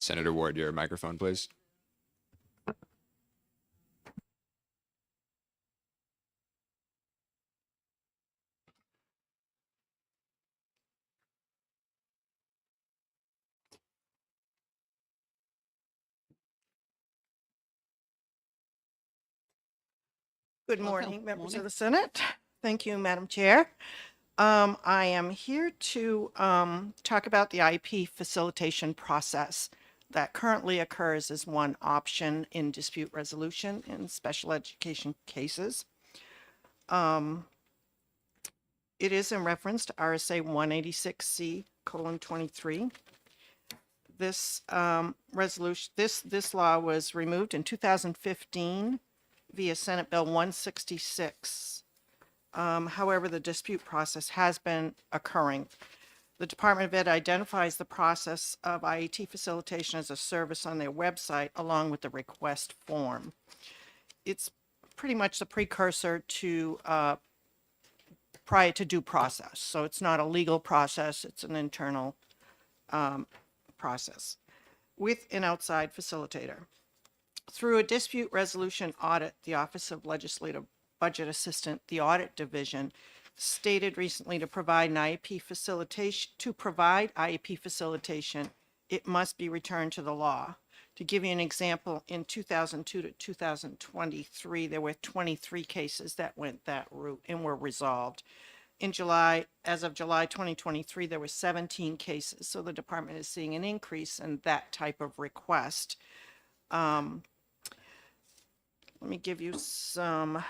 Senator Ward, your microphone, please. Good Welcome. morning, members Morning. of the Senate. Thank you, Madam Chair. I am here to talk about the IEP facilitation process that currently occurs as one option in dispute resolution in special education cases. It is in reference to RSA 186C:23. This resolution, this law was removed in 2015 via Senate Bill 166. However, the dispute process has been occurring. The Department of Ed identifies the process of IET facilitation as a service on their website along with the request form. It's pretty much the precursor to prior to due process. So it's not a legal process, it's an internal process with an outside facilitator. Through a dispute resolution audit, the Office of Legislative Budget Assistant, the Audit Division, stated recently to provide IEP facilitation, it must be returned to the law. To give you an example, in 2002 to 2023, there were 23 cases that went that route and were resolved. In July, as of July 2023, there were 17 cases. So the department is seeing an increase in that type of request. Let me give you some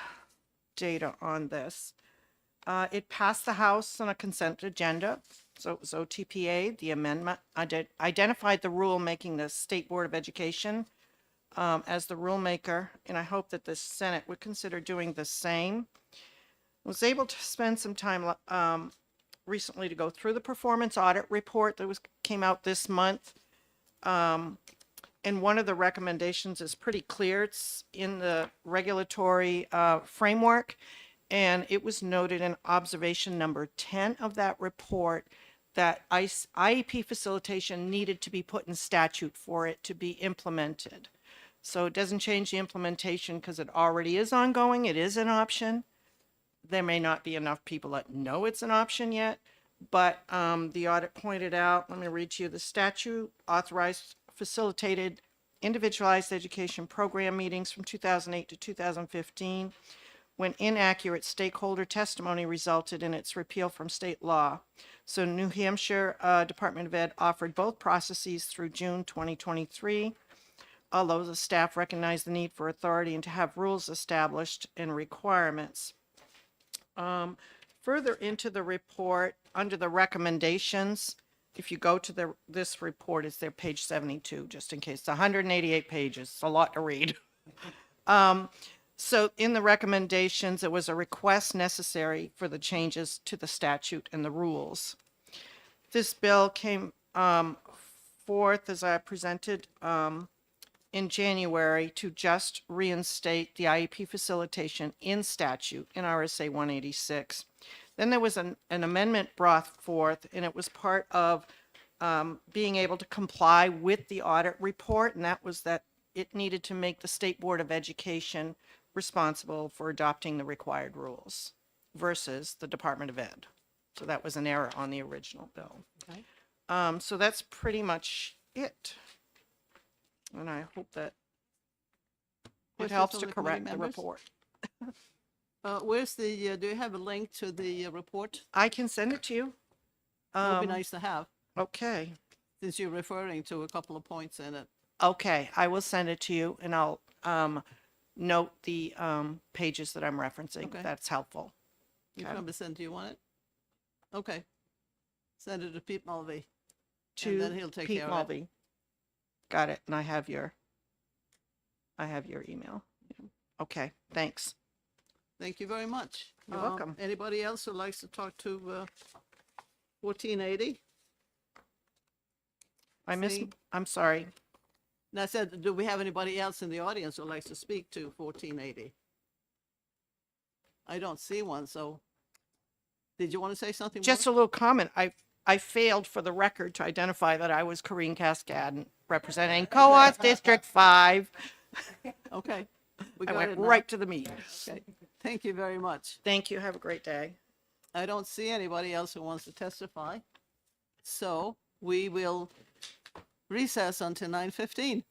data on this. It passed the House on a consent agenda, so it was OTPA. The amendment identified the rule making the State Board of Education as the rulemaker, and I hope that the Senate would consider doing the same. Was able to spend some time recently to go through the performance audit report that came out this month. And one of the recommendations is pretty clear. It's in the regulatory framework, and it was noted in observation number 10 of that report that IEP facilitation needed to be put in statute for it to be implemented. So it doesn't change the implementation because it already is ongoing. It is an option. There may not be enough people that know it's an option yet, but the audit pointed out, let me read to you, the statute authorized facilitated individualized education program meetings from 2008 to 2015 when inaccurate stakeholder testimony resulted in its repeal from state law. So New Hampshire Department of Ed offered both processes through June 2023, although the staff recognized the need for authority and to have rules established and requirements. Further into the report, under the recommendations, if you go to this report, it's there, page 72, just in case. It's 188 pages. It's a lot to read. So in the recommendations, it was a request necessary for the changes to the statute and the rules. This bill came forth, as I presented, in January to just reinstate the IEP facilitation in statute in RSA 186. Then there was an amendment brought forth, and it was part of being able to comply with the audit report, and that was that it needed to make the State Board of Education responsible for adopting the required rules versus the Department of Ed. So that was an error on the original bill. Okay. So that's pretty much it. And I hope that it Questions helps from to the committee correct the members? report. Where's the, do you have a link to the report? I can send it to you. It would be nice to have, Okay. since you're referring to a couple of points in it. Okay, I will send it to you and I'll note the pages that I'm referencing. Okay. That's helpful. You Okay. want me to send, do you want it? Okay. Send it to Pete Mulvey. To And then he'll take Pete care of it. Mulvey. Got it. And I have your email. Okay, thanks. Thank you very much. You're welcome. Anybody else who likes to talk to 1480? See? I'm sorry. And I said, do we have anybody else in the audience who likes to speak to 1480? I don't see one, so did you want to say something more? Just a little comment. I failed for the record to identify that I was Corinne Cascadin. representing Coas District 5. Okay. We I got went it now. right to the meat. Okay. Thank you very much. Thank you. Have a great day. I don't see anybody else who wants to testify. So we will recess until 9:15.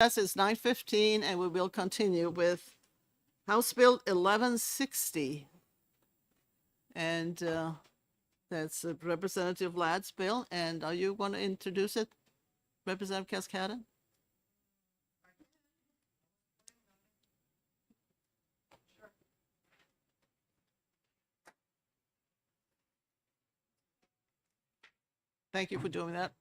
Yes, it's 9:15, and we will continue with House Bill 1160. And that's Representative Ladd's bill. And are you going to introduce it, Representative Cascada? Thank you for doing that.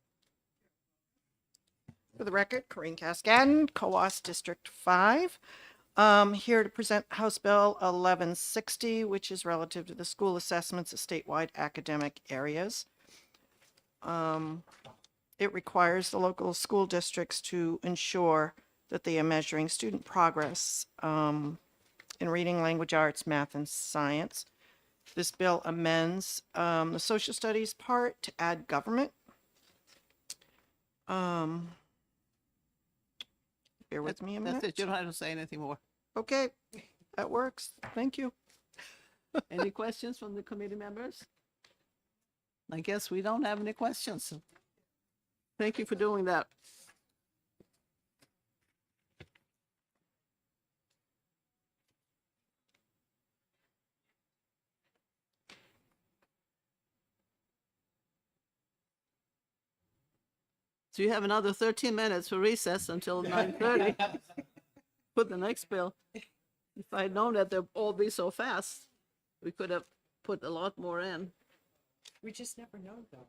For the record, Corinne Cascadden, COAS District 5. Here to present House Bill 1160, which is relative to the school assessments of statewide academic areas. It requires the local school districts to ensure that they are measuring student progress in reading, language arts, math, and science. This bill amends the social studies part to add government. Bear with me a minute. That's it. You don't have to say anything more. Okay, that works. Thank you. Any questions from the committee members? I guess we don't have any questions. Thank you for doing that. So you have another 13 minutes for recess until 9:30. Put the next bill. If I had known that they'd all be so fast, we could have put a lot more in. We just never know, though.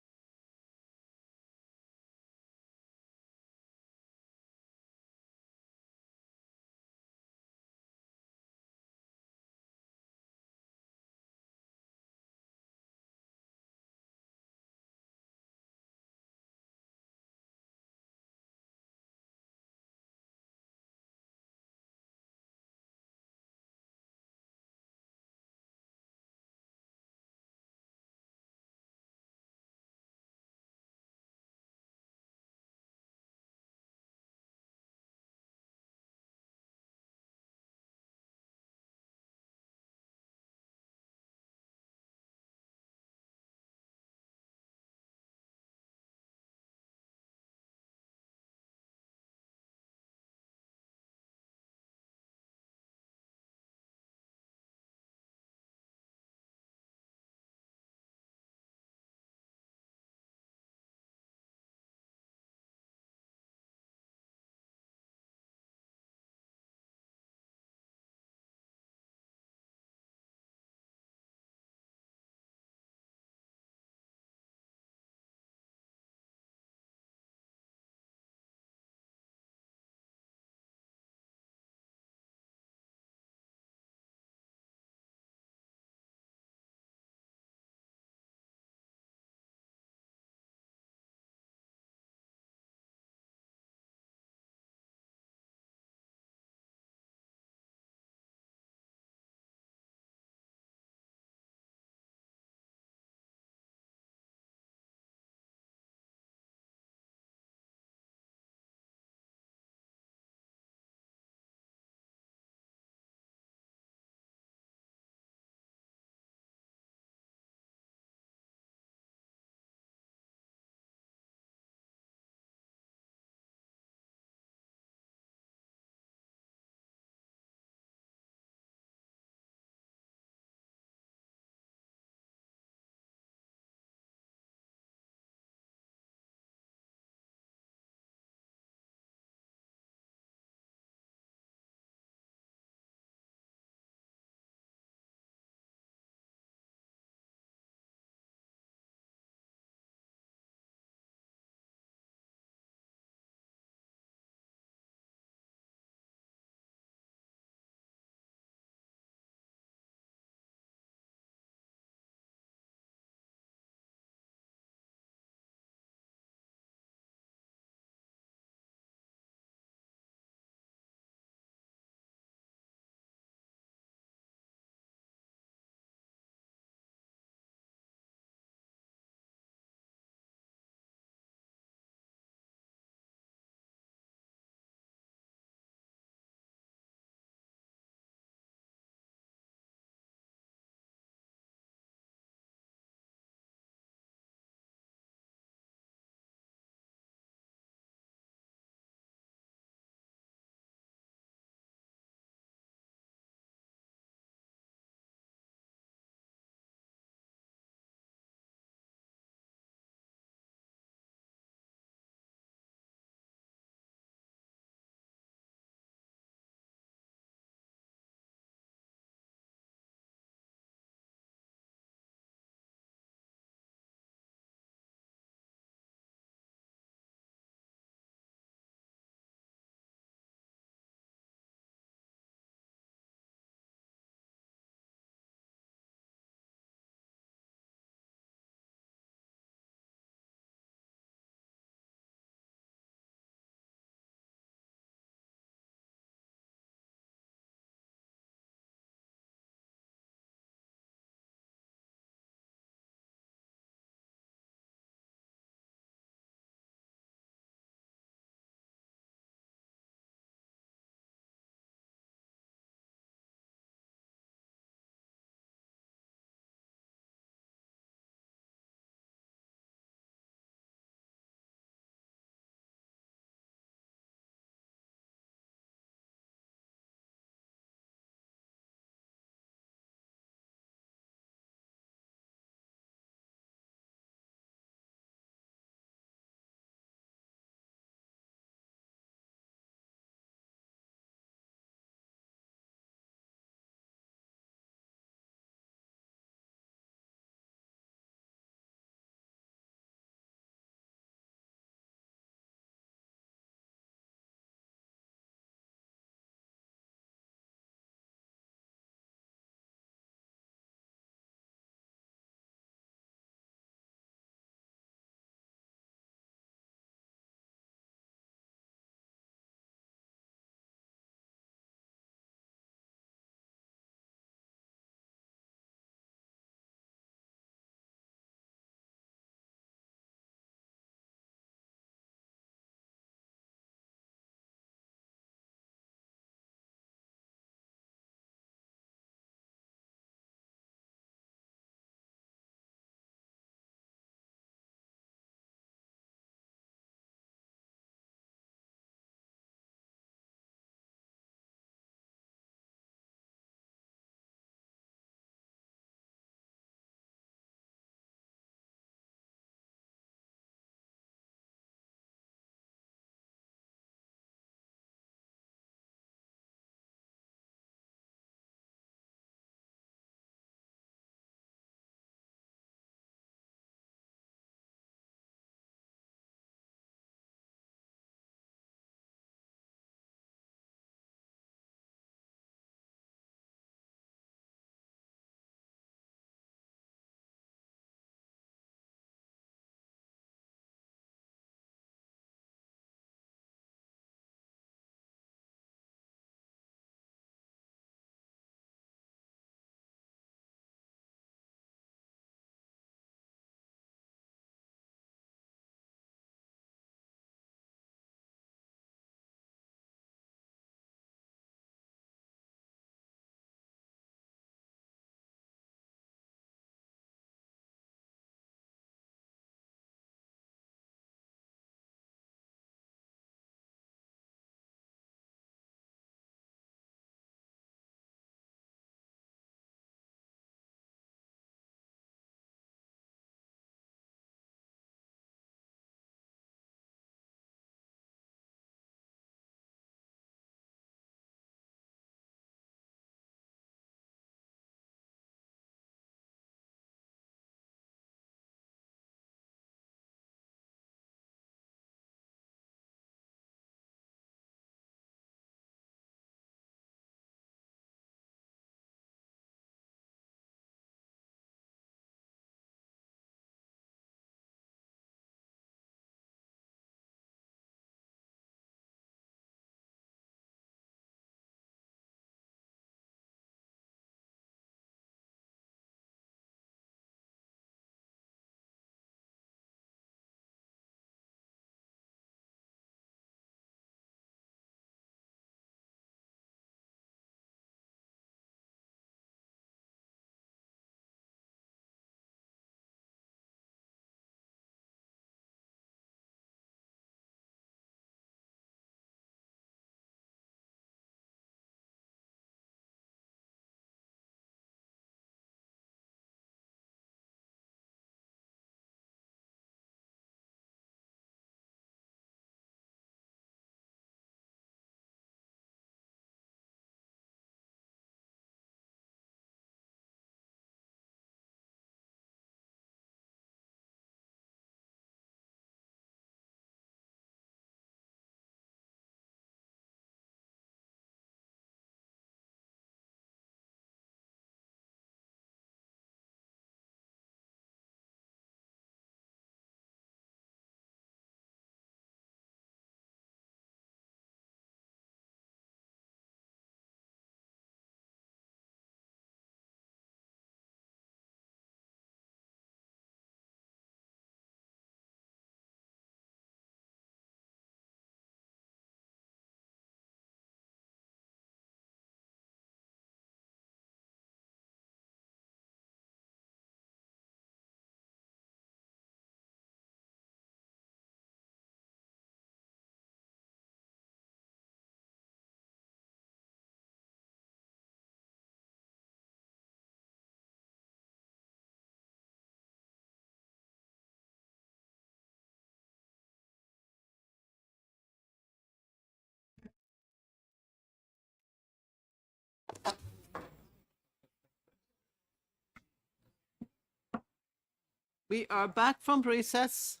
We are back from recess,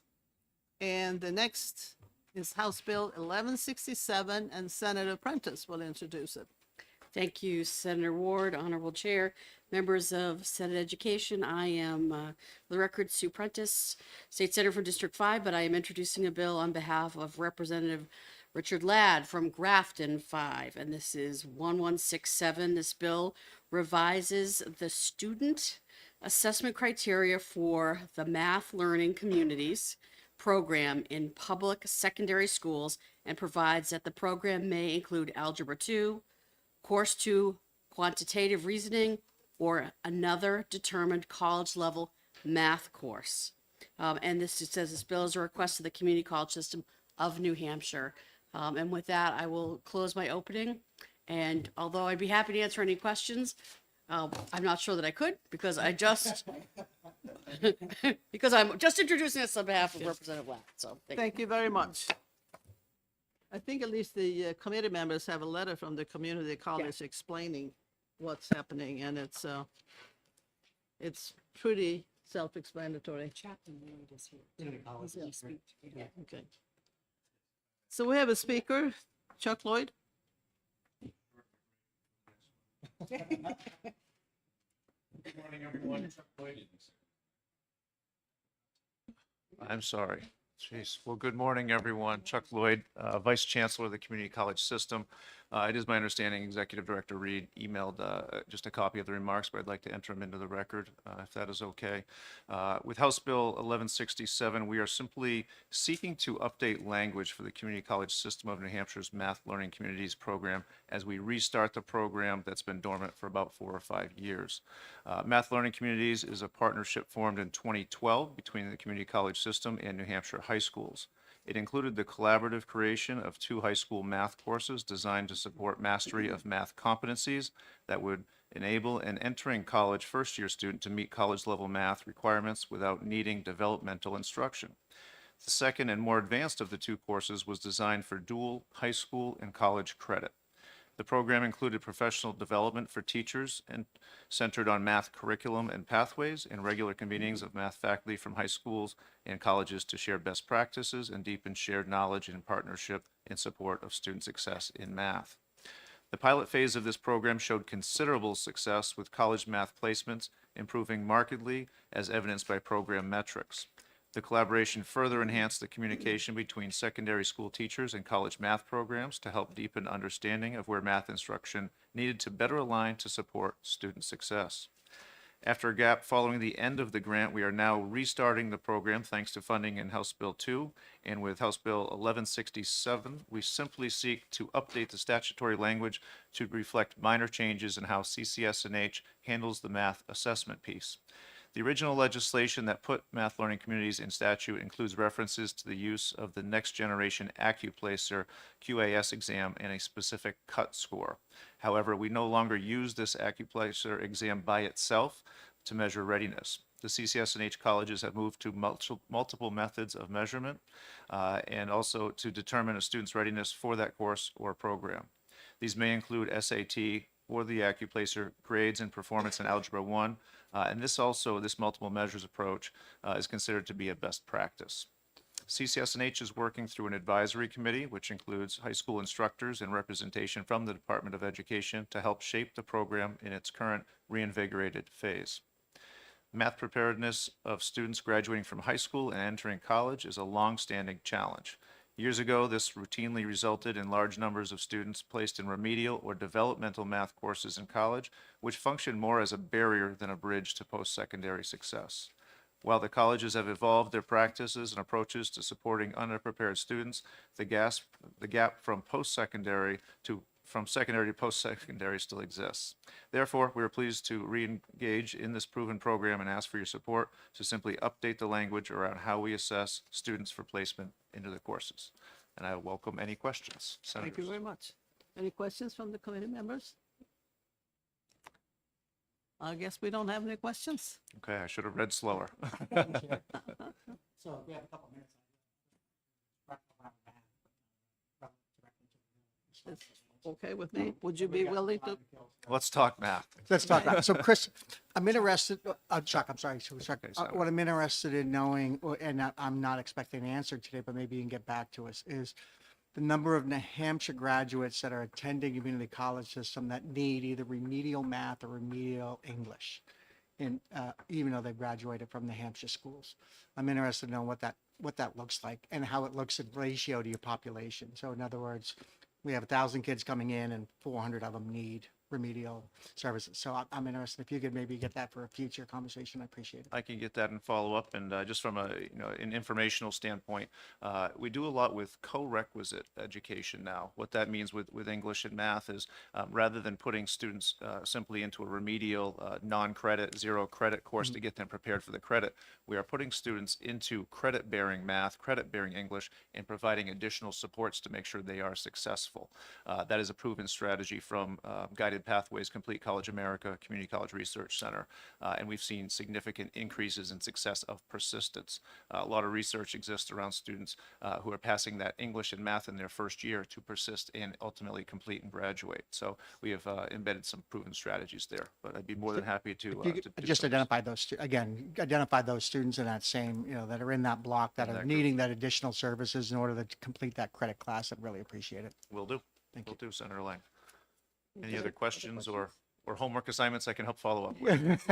and the next is House Bill 1167, and Senator Prentice will introduce it. Thank you, Senator Ward, Honorable Chair, members of Senate Education. I am, for the record, Sue Prentice, State Senator from District 5, but I am introducing a bill on behalf of Representative Richard Ladd from Grafton 5, and this is 1167. This bill revises the student assessment criteria for the math learning communities program in public secondary schools and provides that the program may include Algebra 2, Course 2, quantitative reasoning, or another determined college level math course. And this it says this bill is a request of the Community College System of New Hampshire. And with that, I will close my opening. And although I'd be happy to answer any questions, I'm not sure that I could because I just because I'm just introducing this on behalf of Representative Ladd. So Thank you very much. I think at least the committee members have a letter from the community college explaining what's happening, and it's pretty self-explanatory. Chaplain Lloyd is here. He'll speak. Yeah. Okay. So we have a speaker, Chuck Lloyd. I'm sorry. Jeez. Well, good morning, everyone. Chuck Lloyd, Vice Chancellor of the Community College System. It is my understanding Executive Director Reed emailed just a copy of the remarks, but I'd like to enter them into the record, if that is okay. With House Bill 1167, we are simply seeking to update language for the Community College System of New Hampshire's Math Learning Communities program as we restart the program that's been dormant for about 4 or 5 years. Math Learning Communities is a partnership formed in 2012 between the Community College System and New Hampshire high schools. It included the collaborative creation of 2 high school math courses designed to support mastery of math competencies that would enable an entering college first-year student to meet college-level math requirements without needing developmental instruction. The second and more advanced of the 2 courses was designed for dual high school and college credit. The program included professional development for teachers and centered on math curriculum and pathways and regular convenings of math faculty from high schools and colleges to share best practices and deepen shared knowledge and partnership in support of student success in math. The pilot phase of this program showed considerable success with college math placements improving markedly as evidenced by program metrics. The collaboration further enhanced the communication between secondary school teachers and college math programs to help deepen understanding of where math instruction needed to better align to support student success. After a gap following the end of the grant, we are now restarting the program thanks to funding in House Bill 2. And with House Bill 1167, we simply seek to update the statutory language to reflect minor changes in how CCS&H handles the math assessment piece. The original legislation that put math learning communities in statute includes references to the use of the Next Generation AccuPlacer QAS exam and a specific cut score. However, we no longer use this AccuPlacer exam by itself to measure readiness. The CCS&H colleges have moved to multiple methods of measurement and also to determine a student's readiness for that course or program. These may include SAT or the AccuPlacer grades and performance in Algebra 1, and this multiple measures approach is considered to be a best practice. CCS&H is working through an advisory committee, which includes high school instructors and representation from the Department of Education to help shape the program in its current reinvigorated phase. Math preparedness of students graduating from high school and entering college is a long-standing challenge. Years ago, this routinely resulted in large numbers of students placed in remedial or developmental math courses in college, which functioned more as a barrier than a bridge to post-secondary success. While the colleges have evolved their practices and approaches to supporting underprepared students, the gap from secondary to post-secondary still exists. Therefore, we are pleased to re-engage in this proven program and ask for your support to simply update the language around how we assess students for placement into the courses. And I welcome any questions. Senators. Thank you very much. Any questions from the committee members? I guess we don't have any questions. Okay, I should have read slower. So we have a couple minutes. okay with me? Would you be willing to? Let's talk math. Let's talk about it. So Chris, I'm interested, Chuck, I'm sorry, so Chuck, Okay, Senator. what I'm interested in knowing, and I'm not expecting an answer today, but maybe you can get back to us, is the number of New Hampshire graduates that are attending community college system that need either remedial math or remedial English. And even though they graduated from New Hampshire schools, I'm interested to know what that looks like and how it looks in ratio to your population. So in other words, we have 1,000 kids coming in and 400 of them need remedial services. So I'm interested if you could maybe get that for a future conversation. I appreciate it. I can get that and follow up. And just from an informational standpoint, we do a lot with co-requisite education now. What that means with English and math is rather than putting students simply into a remedial non-credit, zero credit course to get them prepared for the credit, we are putting students into credit-bearing math, credit-bearing English, and providing additional supports to make sure they are successful. That is a proven strategy from Guided Pathways, Complete College America, Community College Research Center, and we've seen significant increases in success of persistence. A lot of research exists around students who are passing that English and math in their first year to persist and ultimately complete and graduate. So we have embedded some proven strategies there, but I'd be more than happy to, If you could do just so. identify those, identify those students in that same, that are in that block that In are that group. needing that additional services in order to complete that credit class. I'd really appreciate it. Will do. Thank Will you. do, Senator Lang. Any other questions or homework assignments I can help follow up with?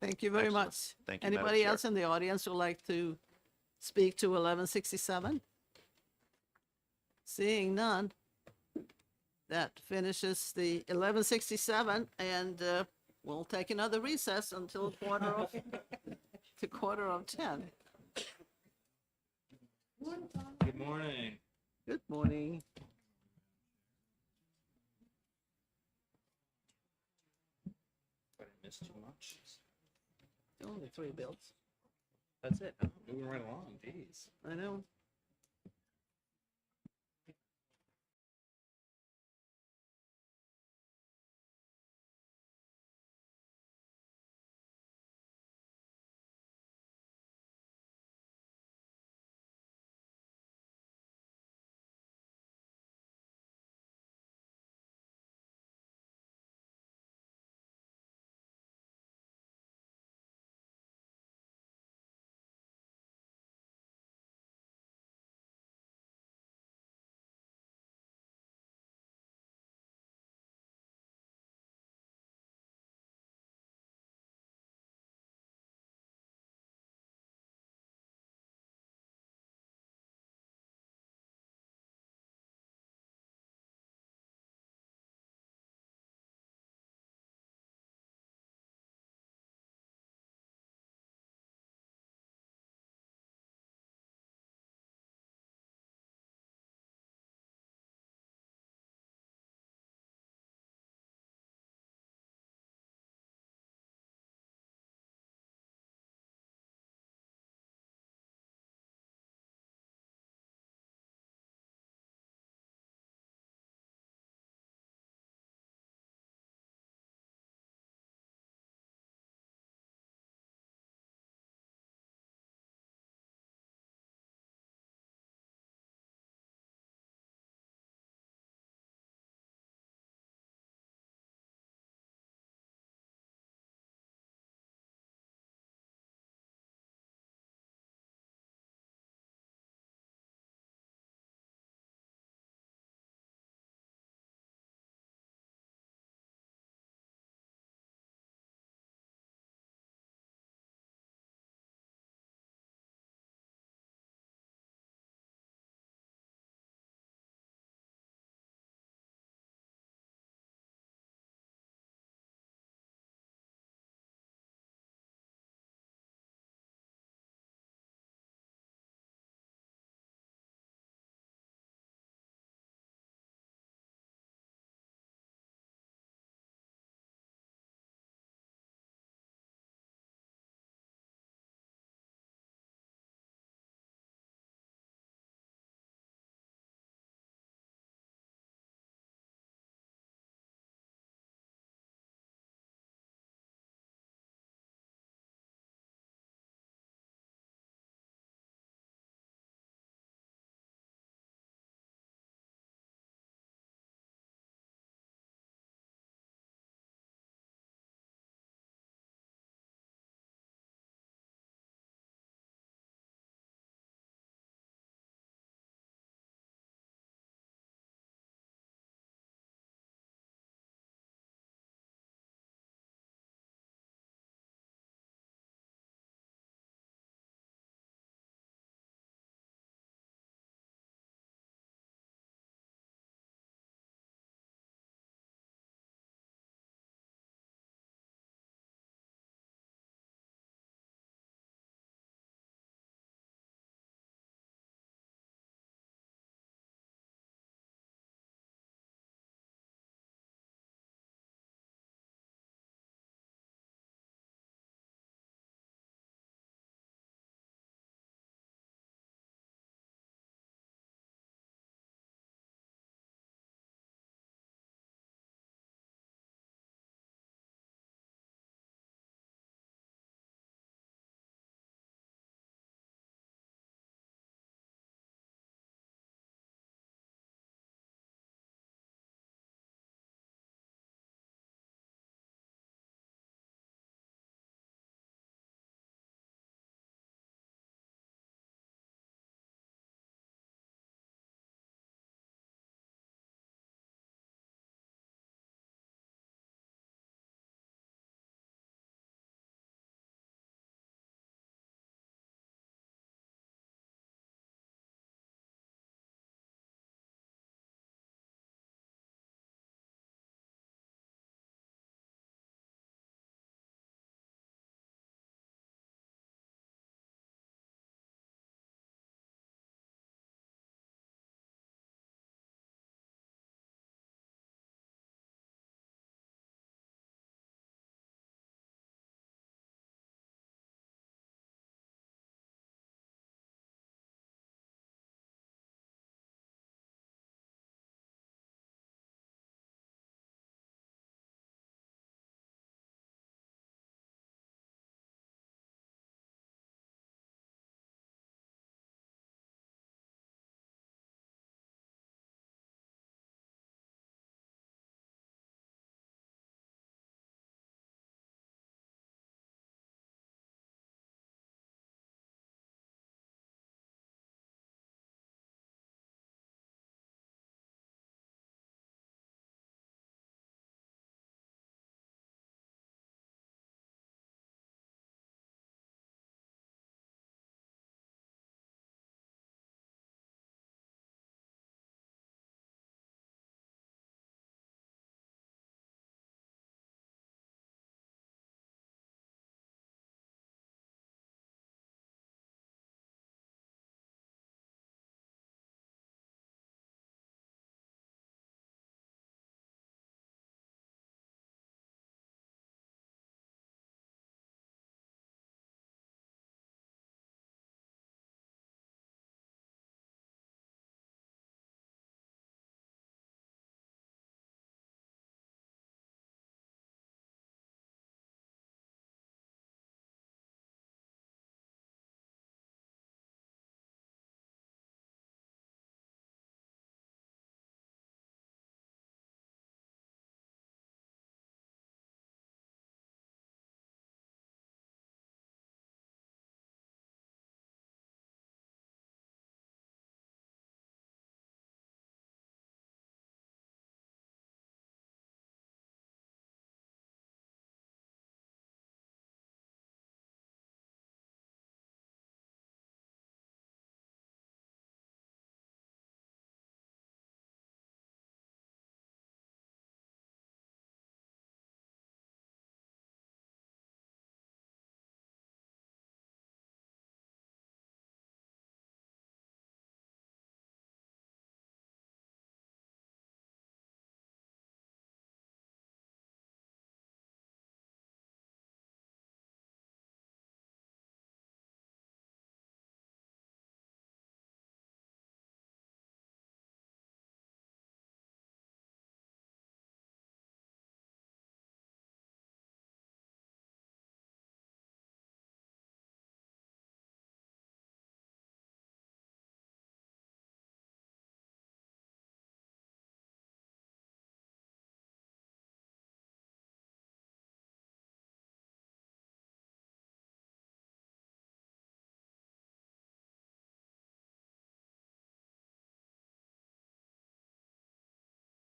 Thank you very Excellent. much. Thank you, Madam Anybody Chair. else in the audience who would like to speak to 1167? Seeing none, that finishes the 1167, and we'll take another recess until quarter of 10. Good morning. Good morning. I didn't miss too much. Only 3 bills. That's it. Huh? Moving right along. Jeez. I know.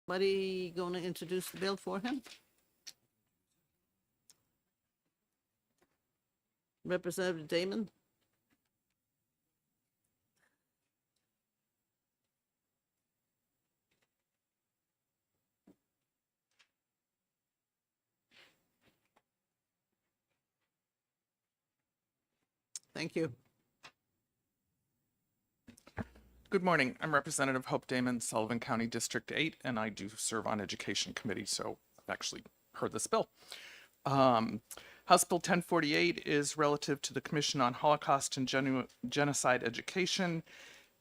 Somebody going to introduce the bill for him? Representative Damon? Thank you. Good morning. I'm Representative Hope Damon, Sullivan County District 8, and I do serve on Education Committee, so I've actually heard this bill. House Bill 1048 is relative to the Commission on Holocaust and Genocide Education.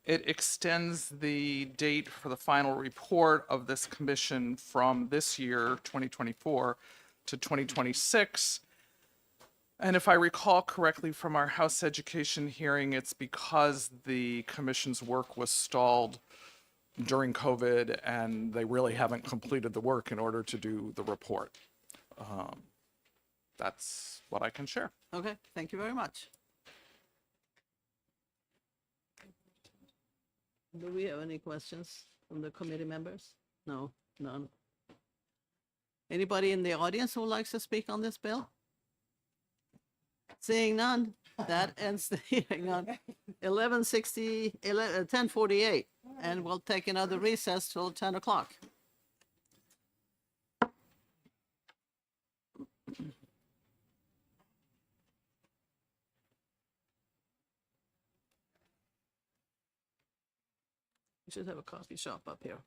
It extends the date for the final report of this commission from this year, 2024, to 2026. And if I recall correctly from our House Education hearing, it's because the commission's work was stalled during COVID and they really haven't completed the work in order to do the report. That's what I can share. Okay, thank you very much. Do we have any questions from the committee members? No, none. Anybody in the audience who likes to speak on this bill? Seeing none, that ends the hearing on 1048, and we'll take another recess till 10 o'clock. We should have a coffee shop up here.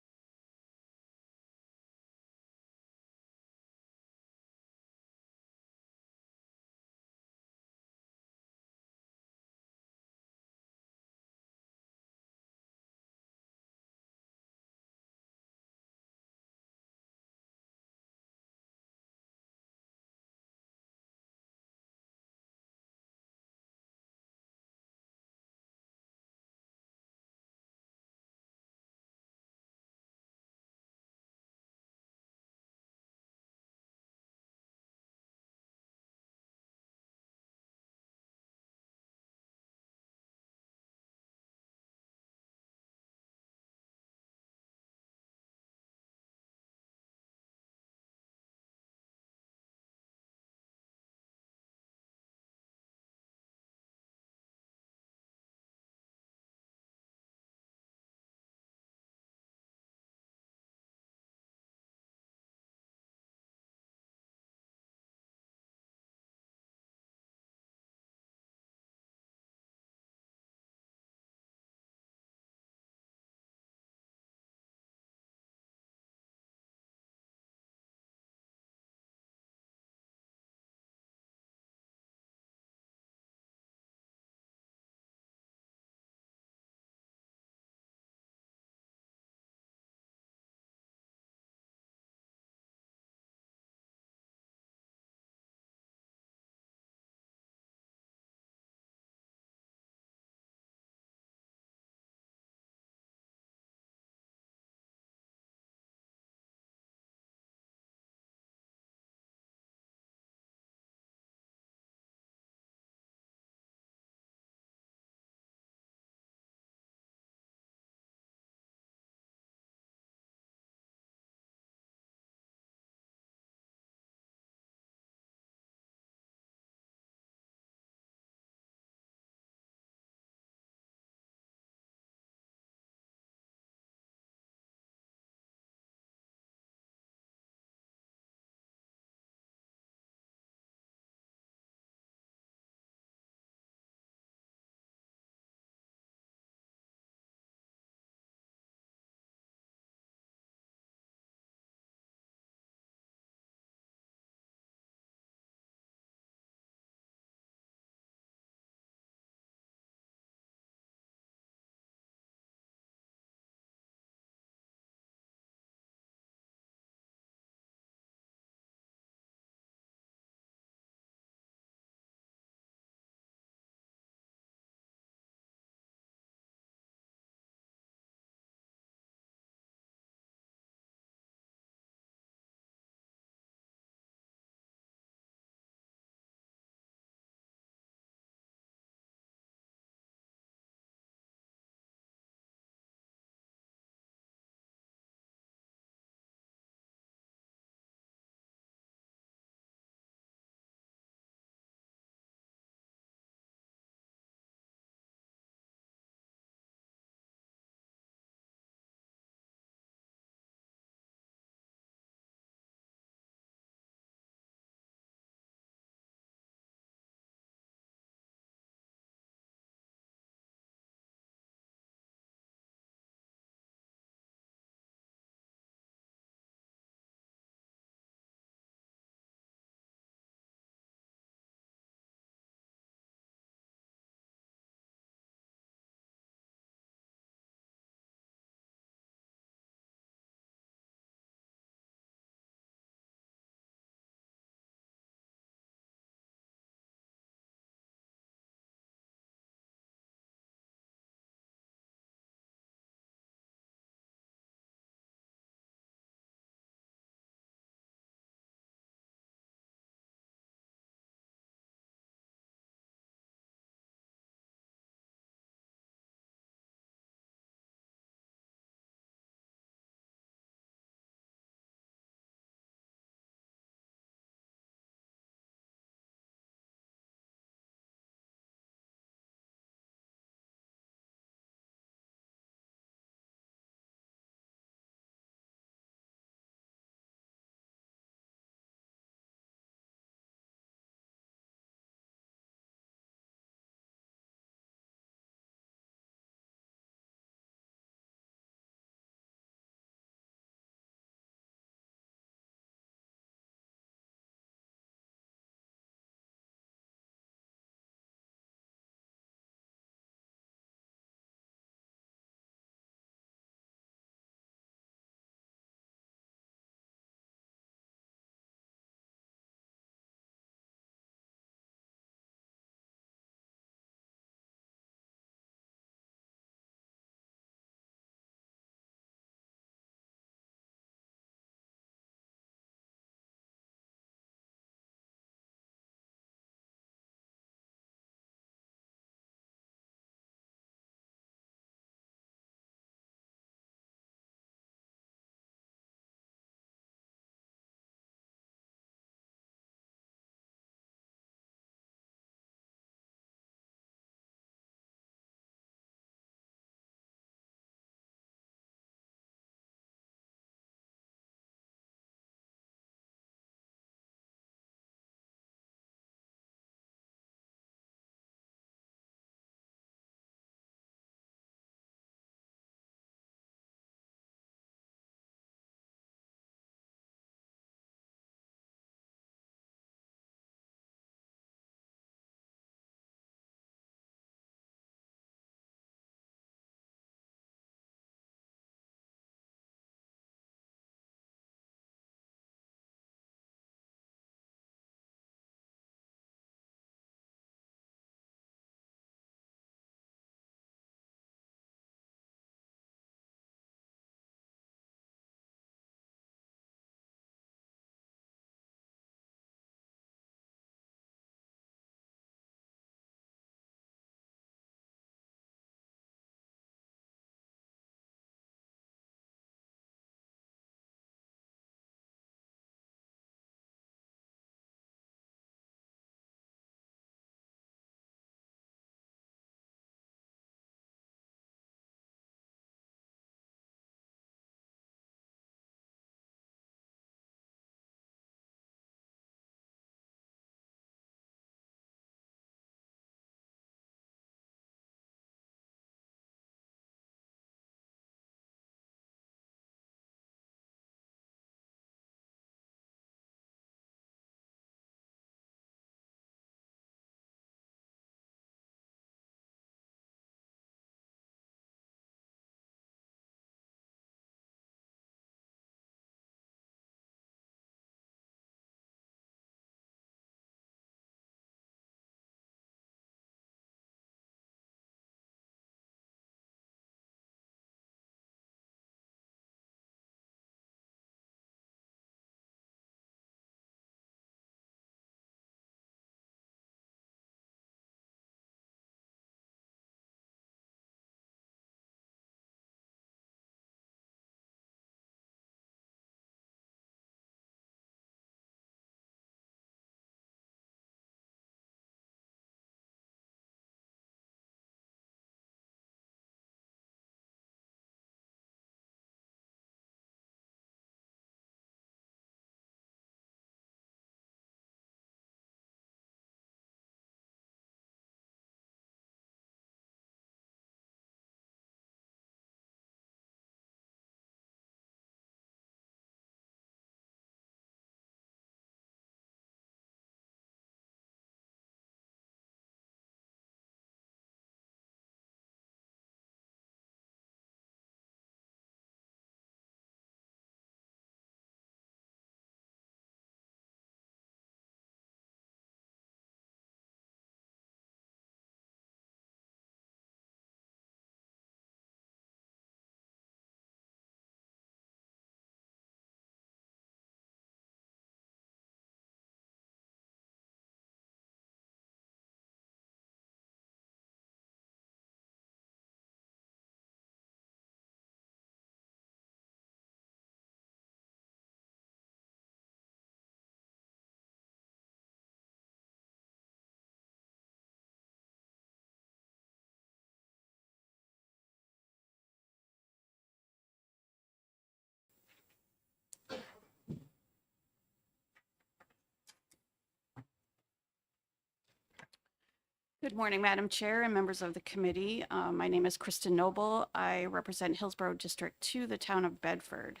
Good morning, Madam Chair and members of the committee. My name is Kristen Noble. I represent Hillsborough District 2, the town of Bedford.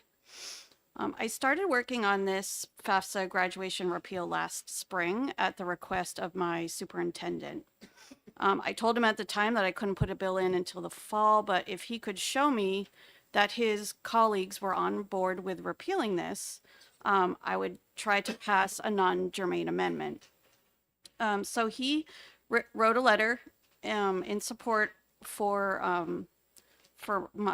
I started working on this FAFSA graduation repeal last spring at the request of my superintendent. I told him at the time that I couldn't put a bill in until the fall, but if he could show me that his colleagues were on board with repealing this, I would try to pass a non-germane amendment. So he wrote a letter in support for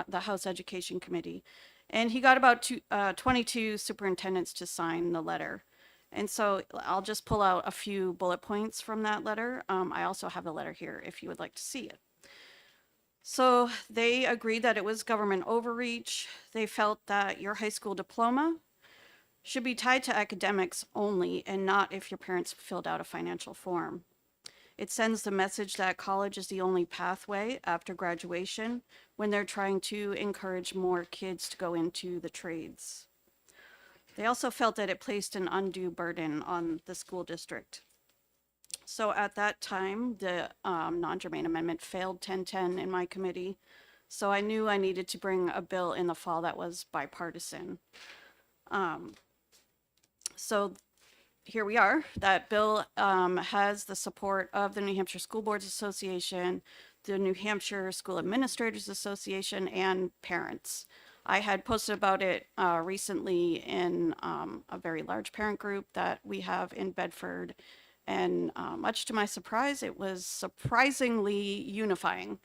the House Education Committee, and he got about 22 superintendents to sign the letter. And so I'll just pull out a few bullet points from that letter. I also have the letter here if you would like to see it. So they agreed that it was government overreach. They felt that your high school diploma should be tied to academics only and not if your parents filled out a financial form. It sends the message that college is the only pathway after graduation when they're trying to encourage more kids to go into the trades. They also felt that it placed an undue burden on the school district. So at that time, the non-germane amendment failed 10-10 in my committee. So I knew I needed to bring a bill in the fall that was bipartisan. So here we are. That bill has the support of the New Hampshire School Boards Association, the New Hampshire School Administrators Association, and parents. I had posted about it recently in a very large parent group that we have in Bedford, and much to my surprise, it was surprisingly unifying.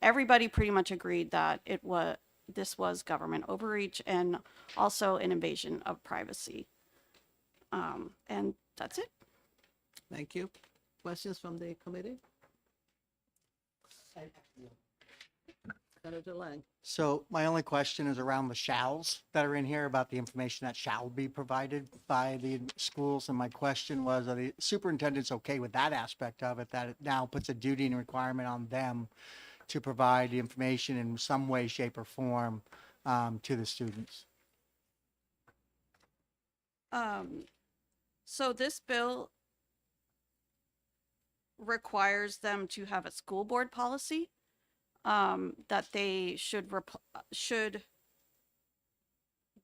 Everybody pretty much agreed that this was government overreach and also an invasion of privacy. And that's it. Thank you. Questions from the committee? Senator Lang. So my only question is around the shalls that are in here about the information that shall be provided by the schools. And my question was, are the superintendents okay with that aspect of it, that it now puts a duty and requirement on them to provide the information in some way, shape, or form to the students? So this bill requires them to have a school board policy that they should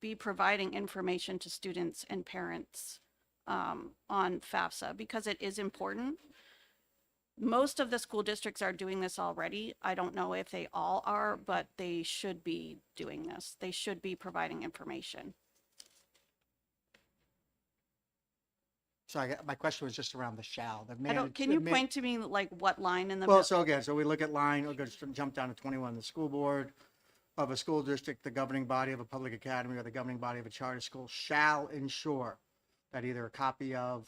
be providing information to students and parents on FAFSA because it is important. Most of the school districts are doing this already. I don't know if they all are, but they should be doing this. They should be providing information. So my question was just around the shall. Can you point to me like what line in the Well, bill? so again, so we look at line, we'll go jump down to 21, the school board of a school district, the governing body of a public academy, or the governing body of a charter school shall ensure that either a copy of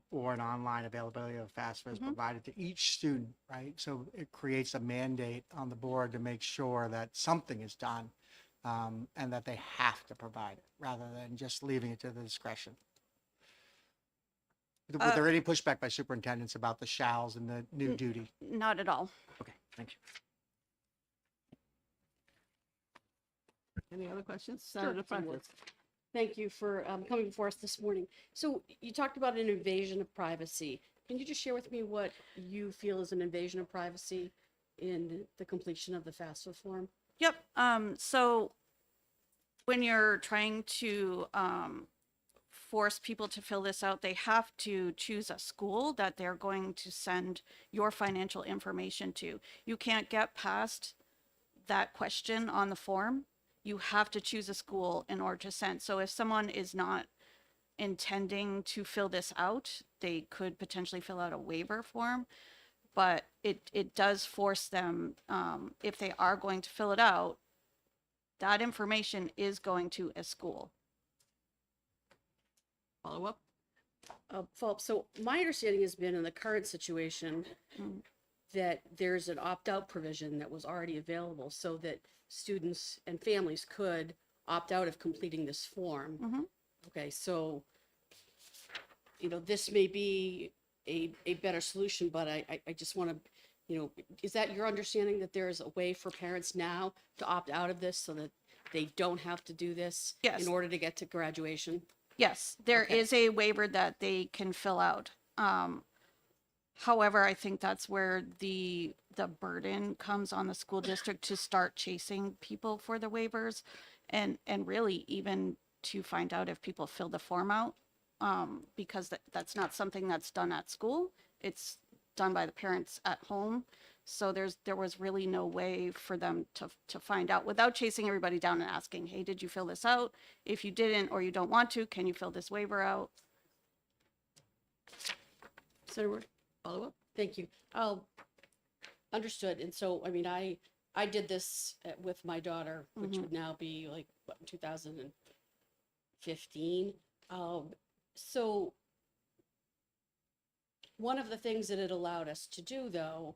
or an online availability of FAFSA is provided to each student, right? So it creates a mandate on the board to make sure that something is done and that they have to provide it rather than just leaving it to the discretion. Was there any pushback by superintendents about the shalls and the new duty? Not at all. Okay, thank you. Any other questions? Senator Prentice. Thank you for coming before us this morning. So you talked about an invasion of privacy. Can you just share with me what you feel is an invasion of privacy in the completion of the FAFSA form? Yep. So when you're trying to force people to fill this out, they have to choose a school that they're going to send your financial information to. You can't get past that question on the form. You have to choose a school in order to send. So if someone is not intending to fill this out, they could potentially fill out a waiver form, but it does force them, if they are going to fill it out, that information is going to a school. Follow up? Philip, so my understanding has been in the current situation that there's an opt-out provision that was already available so that students and families could opt out of completing this form. Okay, so, this may be a better solution, but I just want to, is that your understanding that there's a way for parents now to opt out of this so that they don't have to do this Yes. in order to get to graduation? Yes, there Okay. is a waiver that they can fill out. However, I think that's where the burden comes on the school district to start chasing people for the waivers, and really even to find out if people fill the form out, because that's not something that's done at school. It's done by the parents at home. So there was really no way for them to find out without chasing everybody down and asking, hey, did you fill this out? If you didn't or you don't want to, can you fill this waiver out? Senator Ward, follow up? Thank you. Understood. And so, I mean, I did this with my daughter, which would now be like, what, 2015. So one of the things that it allowed us to do, though,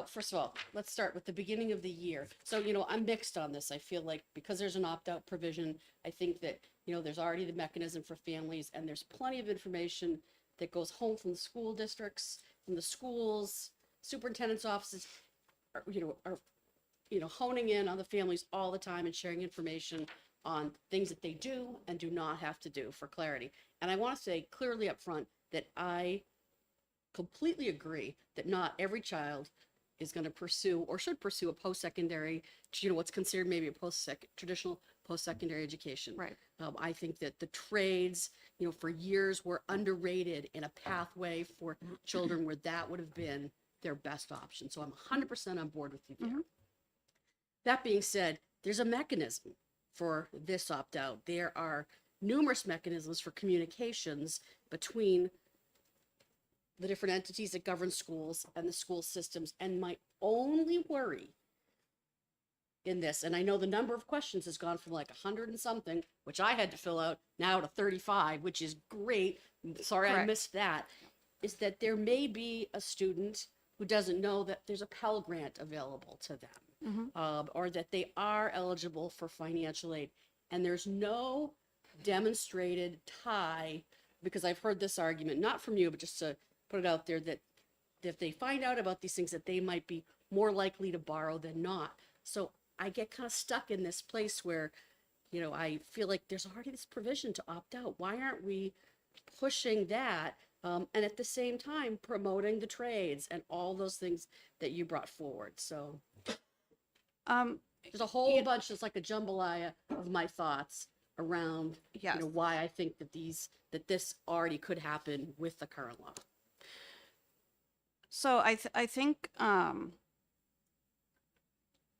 first of all, let's start with the beginning of the year. So, I'm mixed on this. I feel like because there's an opt-out provision, I think that, there's already the mechanism for families, and there's plenty of information that goes home from the school districts, from the schools, superintendent's offices, are honing in on the families all the time and sharing information on things that they do and do not have to do for clarity. And I want to say clearly up front that I completely agree that not every child is going to pursue or should pursue a post-secondary, what's considered maybe a traditional post-secondary education. Right. I think that the trades, for years were underrated in a pathway for children where that would have been their best option. So I'm 100% on board with you there. That being said, there's a mechanism for this opt-out. There are numerous mechanisms for communications between the different entities that govern schools and the school systems. And my only worry in this, and I know the number of questions has gone from like 100 and something, which I had to fill out, now to 35, which is great. Sorry, I Correct. missed that. Is that there may be a student who doesn't know that there's a Pell Grant available to them, or that they are eligible for financial aid. And there's no demonstrated tie, because I've heard this argument, not from you, but just to put it out there, that if they find out about these things, that they might be more likely to borrow than not. So I get kind of stuck in this place where, I feel like there's already this provision to opt out. Why aren't we pushing that? And at the same time, promoting the trades and all those things that you brought forward. So there's a whole bunch, it's like a jambalaya of my thoughts around, Yes. why I think that this already could happen with the current law. So I think,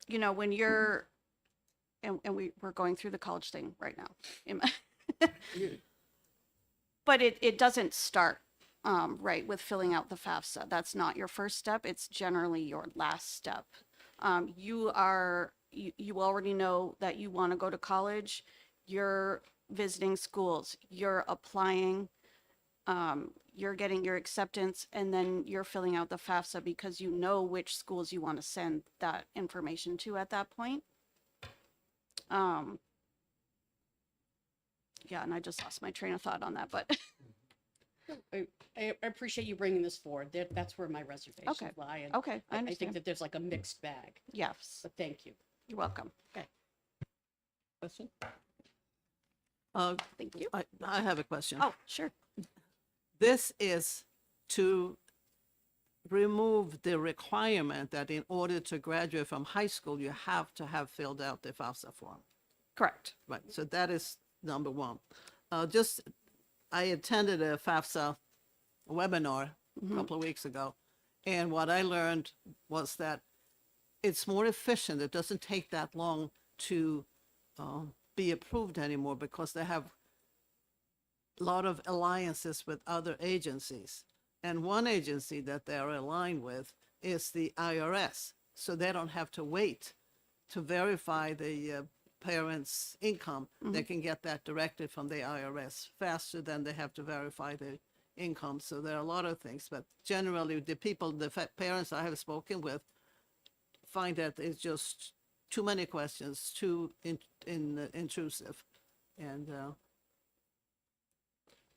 when you're, and we're going through the college thing right now. But it doesn't start, right, with filling out the FAFSA. That's not your first step. It's generally your last step. You already know that you want to go to college. You're visiting schools. You're applying. You're getting your acceptance, and then you're filling out the FAFSA because you know which schools you want to send that information to at that point. Yeah, and I just lost my train of thought on that, but I appreciate you bringing this forward. That's where my reservations Okay. lie. And okay, I I think understand. that there's like a mixed bag. Yes, But thank you. you're welcome. Question? Thank you. I have a question. Oh, sure. This is to remove the requirement that in order to graduate from high school, you have to have filled out the FAFSA form. Correct. Right, so that is number one. I attended a FAFSA webinar a couple of weeks ago, and what I learned was that it's more efficient. It doesn't take that long to be approved anymore because they have a lot of alliances with other agencies. And one agency that they're aligned with is the IRS. So they don't have to wait to verify the parents' income. They can get that directly from the IRS faster than they have to verify the income. So there are a lot of things, but generally the parents I have spoken with find that it's just too many questions, too intrusive. And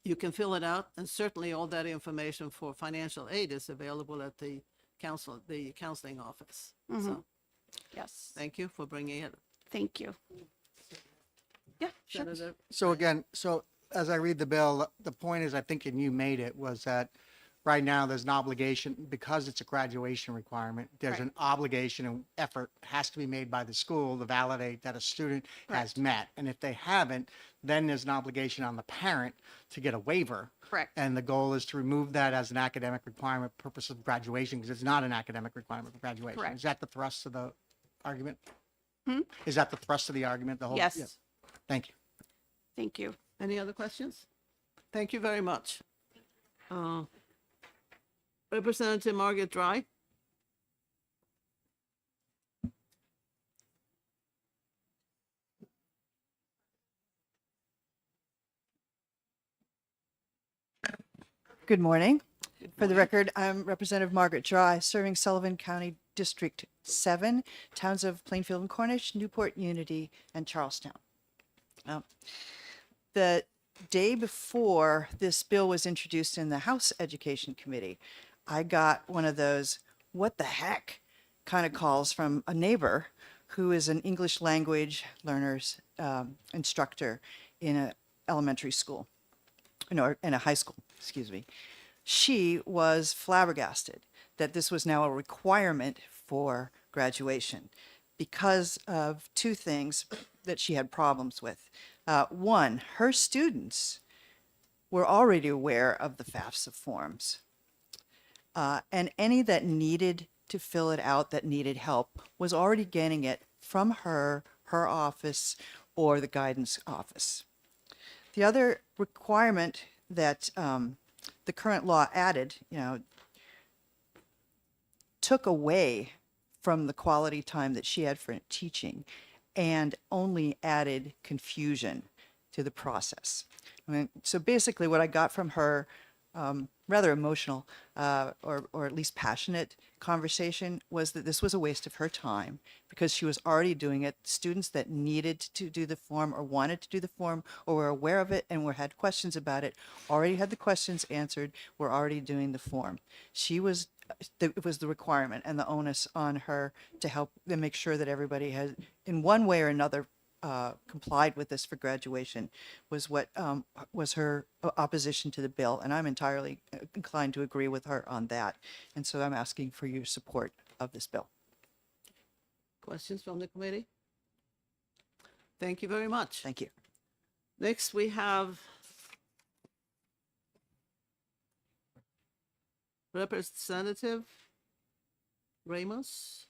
you can fill it out, and certainly all that information for financial aid is available at the counseling office. So Yes. thank you for bringing it. Thank you. Yeah, sure. Senator, So again, so as I read the bill, the point is, I think, and you made it, was that right now there's an obligation, because it's a graduation requirement, there's Right. an obligation and effort has to be made by the school to validate that a student has met. And if they haven't, then there's an obligation on the parent to get a waiver. Correct. And the goal is to remove that as an academic requirement purpose of graduation, because it's not an academic requirement for graduation. Correct. Is that the thrust of the argument? Hmm? Is that the thrust of the argument? The whole? Yes. Yeah. Thank you. Thank you. Any other questions? Thank you very much. Representative Margaret Dry. Good morning. For the record, I'm Representative Margaret Dry, serving Sullivan County District 7, towns of Plainfield and Cornish, Newport, Unity, and Charlestown. The day before this bill was introduced in the House Education Committee, I got one of those, what the heck kind of calls from a neighbor who is an English language learners instructor in an elementary school, no, in a high school, excuse me. She was flabbergasted that this was now a requirement for graduation because of two things that she had problems with. One, her students were already aware of the FAFSA forms, and any that needed to fill it out, that needed help, was already getting it from her office, or the guidance office. The other requirement that the current law added, took away from the quality time that she had for teaching and only added confusion to the process. So basically what I got from her, rather emotional or at least passionate conversation, was that this was a waste of her time because she was already doing it. Students that needed to do the form or wanted to do the form or were aware of it and had questions about it already had the questions answered, were already doing the form. It was the requirement and the onus on her to help them make sure that everybody has, in one way or another, complied with this for graduation, was what was her opposition to the bill. And I'm entirely inclined to agree with her on that. And so I'm asking for your support of this bill. Questions from the committee? Thank you very much. Thank you. Next, we have Representative Ramos.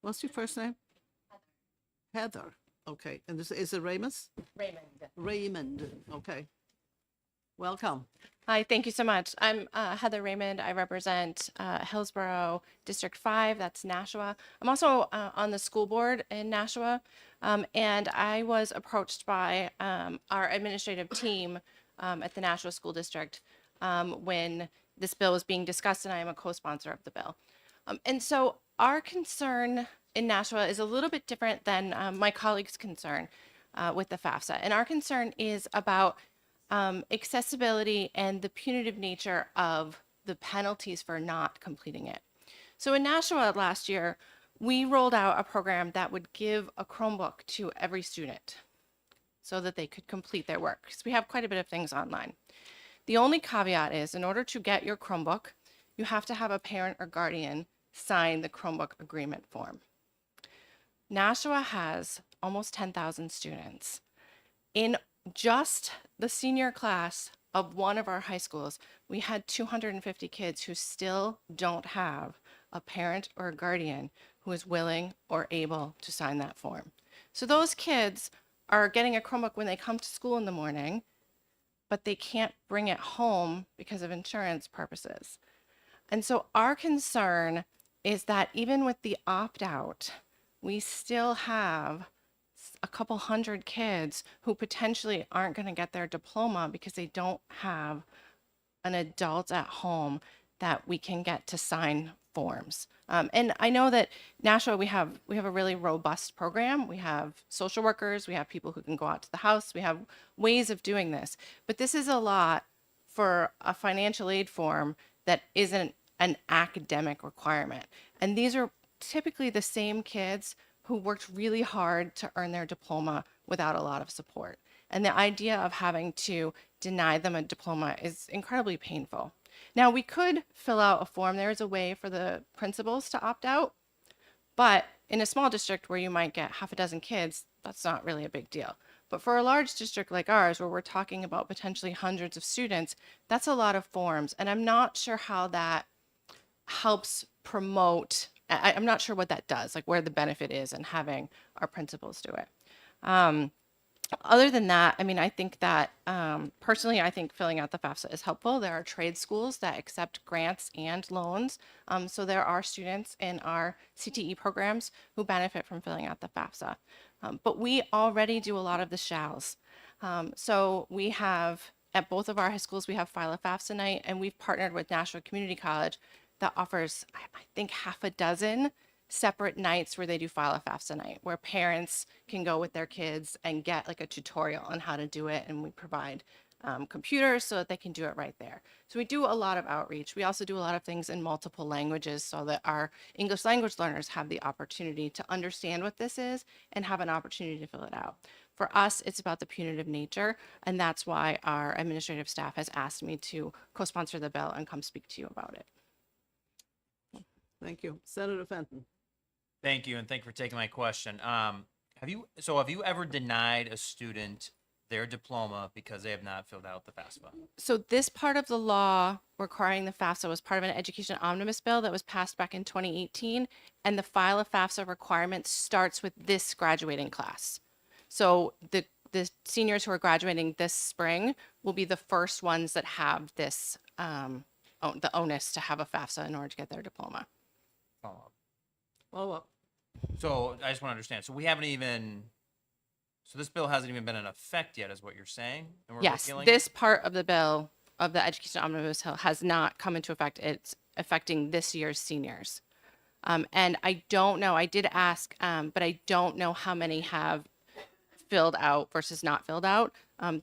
What's your first name? Heather. Okay. And this is it Ramos? Raymond. Okay. Welcome. Hi, thank you so much. I'm Heather Raymond. I represent Hillsborough District 5, that's Nashua. I'm also on the school board in Nashua, and I was approached by our administrative team at the Nashua School District when this bill was being discussed, and I am a co-sponsor of the bill. And so our concern in Nashua is a little bit different than my colleague's concern with the FAFSA. And our concern is about accessibility and the punitive nature of the penalties for not completing it. So in Nashua last year, we rolled out a program that would give a Chromebook to every student so that they could complete their work, because we have quite a bit of things online. The only caveat is, in order to get your Chromebook, you have to have a parent or guardian sign the Chromebook agreement form. Nashua has almost 10,000 students. In just the senior class of one of our high schools, we had 250 kids who still don't have a parent or a guardian who is willing or able to sign that form. So those kids are getting a Chromebook when they come to school in the morning, but they can't bring it home because of insurance purposes. And so our concern is that even with the opt-out, we still have a couple hundred kids who potentially aren't going to get their diploma because they don't have an adult at home that we can get to sign forms. And I know that Nashua, we have a really robust program. We have social workers, we have people who can go out to the house, we have ways of doing this. But this is a lot for a financial aid form that isn't an academic requirement. And these are typically the same kids who worked really hard to earn their diploma without a lot of support. And the idea of having to deny them a diploma is incredibly painful. Now, we could fill out a form. There is a way for the principals to opt out, but in a small district where you might get half a dozen kids, that's not really a big deal. But for a large district like ours, where we're talking about potentially hundreds of students, that's a lot of forms. And I'm not sure how that helps promote, I'm not sure what that does, like where the benefit is in having our principals do it. Other than that, I mean, I think that personally, I think filling out the FAFSA is helpful. There are trade schools that accept grants and loans. So there are students in our CTE programs who benefit from filling out the FAFSA. But we already do a lot of the shalls. So we have, at both of our high schools, we have File a FAFSA night, and we've partnered with Nashua Community College that offers, I think, half a dozen separate nights where they do File a FAFSA night, where parents can go with their kids and get like a tutorial on how to do it. And we provide computers so that they can do it right there. So we do a lot of outreach. We also do a lot of things in multiple languages so that our English language learners have the opportunity to understand what this is and have an opportunity to fill it out. For us, it's about the punitive nature, and that's why our administrative staff has asked me to co-sponsor the bill and come speak to you about it. Thank you. Senator Fenton. Thank you, and thank you for taking my question. Have you ever denied a student their diploma because they have not filled out the FAFSA? So this part of the law requiring the FAFSA was part of an education omnibus bill that was passed back in 2018, and the File a FAFSA requirement starts with this graduating class. So the seniors who are graduating this spring will be the first ones that have this the onus to have a FAFSA in order to get their diploma. Follow up. So I just want to understand. So this bill hasn't even been in effect yet, is what you're saying? And we're Yes, repealing it? this part of the bill of the education omnibus bill has not come into effect. It's affecting this year's seniors. And I don't know, I did ask, but I don't know how many have filled out versus not filled out.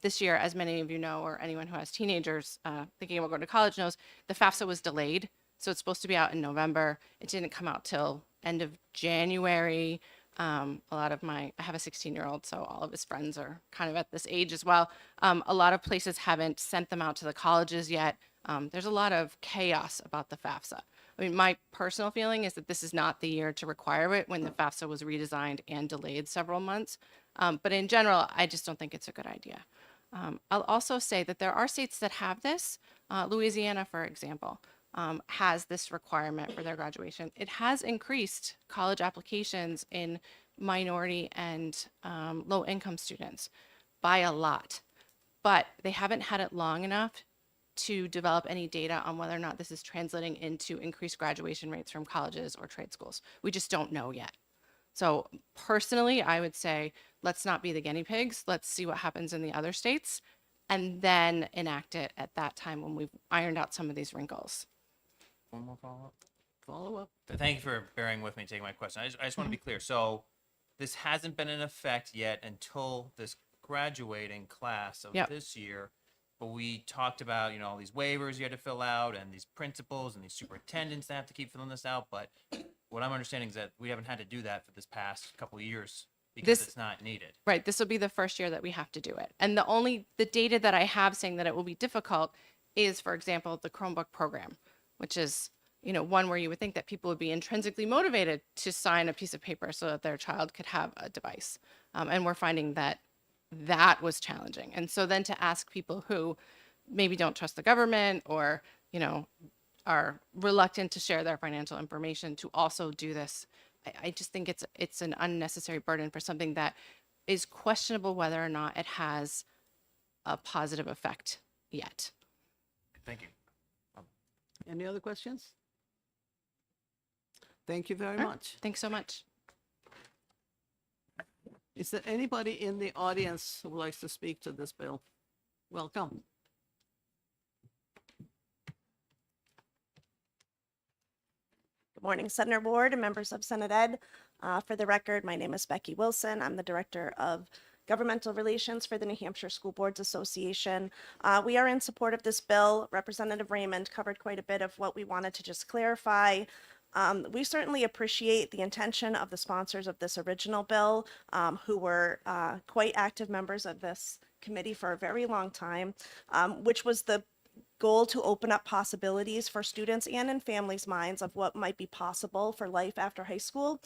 This year, as many of you know, or anyone who has teenagers thinking about going to college knows, the FAFSA was delayed. So it's supposed to be out in November. It didn't come out till end of January. I have a 16-year-old, so all of his friends are kind of at this age as well. A lot of places haven't sent them out to the colleges yet. There's a lot of chaos about the FAFSA. I mean, my personal feeling is that this is not the year to require it when the FAFSA was redesigned and delayed several months. But in general, I just don't think it's a good idea. I'll also say that there are states that have this. Louisiana, for example, has this requirement for their graduation. It has increased college applications in minority and low-income students by a lot, but they haven't had it long enough to develop any data on whether or not this is translating into increased graduation rates from colleges or trade schools. We just don't know yet. So personally, I would say, let's not be the guinea pigs. Let's see what happens in the other states and then enact it at that time when we've ironed out some of these wrinkles. One more follow-up. Follow up. Thank you for bearing with me, taking my question. I just want to be clear. So this hasn't been in effect yet until this graduating class of Yep. this year. But we talked about, all these waivers you had to fill out and these principals and these superintendents that have to keep filling this out. But what I'm understanding is that we haven't had to do that for this past couple of years because it's not needed. Right. This will be the first year that we have to do it. And the data that I have saying that it will be difficult is, for example, the Chromebook program, which is, one where you would think that people would be intrinsically motivated to sign a piece of paper so that their child could have a device. And we're finding that was challenging. And so then to ask people who maybe don't trust the government or, are reluctant to share their financial information to also do this, I just think it's an unnecessary burden for something that is questionable whether or not it has a positive effect yet. Thank you. Any other questions? Thank you very All right. much. Thanks so much. Is there anybody in the audience who would like to speak to this bill? Welcome. Good morning, Senator Ward and members of Senate Ed. For the record, my name is Becky Wilson. I'm the Director of Governmental Relations for the New Hampshire School Boards Association. We are in support of this bill. Representative Raymond covered quite a bit of what we wanted to just clarify. We certainly appreciate the intention of the sponsors of this original bill, who were quite active members of this committee for a very long time, which was the goal to open up possibilities for students and in families' minds of what might be possible for life after high school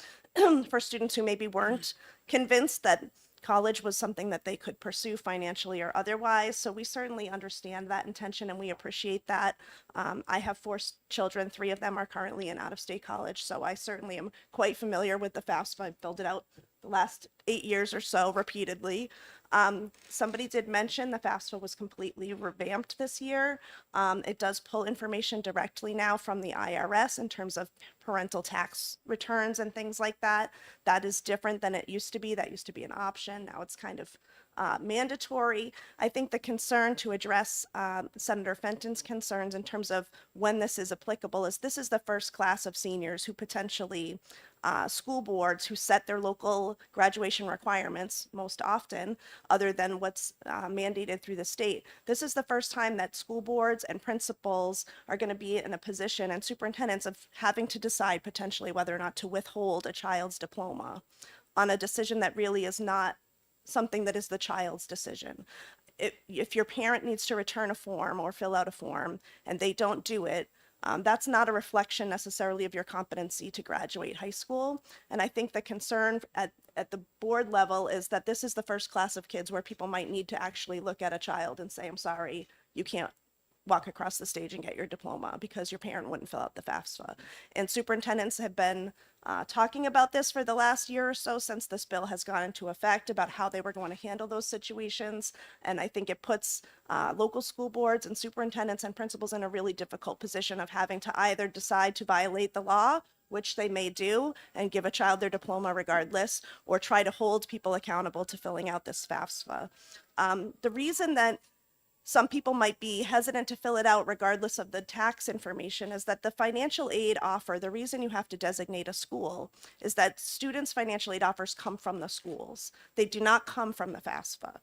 for students who maybe weren't convinced that college was something that they could pursue financially or otherwise. So we certainly understand that intention and we appreciate that. I have four children, 3 of them are currently in out-of-state college, so I certainly am quite familiar with the FAFSA. I've filled it out the last 8 years or so repeatedly. Somebody did mention the FAFSA was completely revamped this year. It does pull information directly now from the IRS in terms of parental tax returns and things like that. That is different than it used to be. That used to be an option. Now it's kind of mandatory. I think the concern to address Senator Fenton's concerns in terms of when this is applicable is this is the first class of seniors who potentially school boards who set their local graduation requirements most often, other than what's mandated through the state. This is the first time that school boards and principals are going to be in a position, and superintendents, of having to decide potentially whether or not to withhold a child's diploma on a decision that really is not something that is the child's decision. If your parent needs to return a form or fill out a form and they don't do it, that's not a reflection necessarily of your competency to graduate high school. And I think the concern at the board level is that this is the first class of kids where people might need to actually look at a child and say, I'm sorry, you can't walk across the stage and get your diploma because your parent wouldn't fill out the FAFSA. And superintendents have been talking about this for the last year or so since this bill has gone into effect, about how they were going to handle those situations. And I think it puts local school boards and superintendents and principals in a really difficult position of having to either decide to violate the law, which they may do, and give a child their diploma regardless, or try to hold people accountable to filling out this FAFSA. The reason that some people might be hesitant to fill it out regardless of the tax information is that the financial aid offer, the reason you have to designate a school is that students' financial aid offers come from the schools. They do not come from the FAFSA.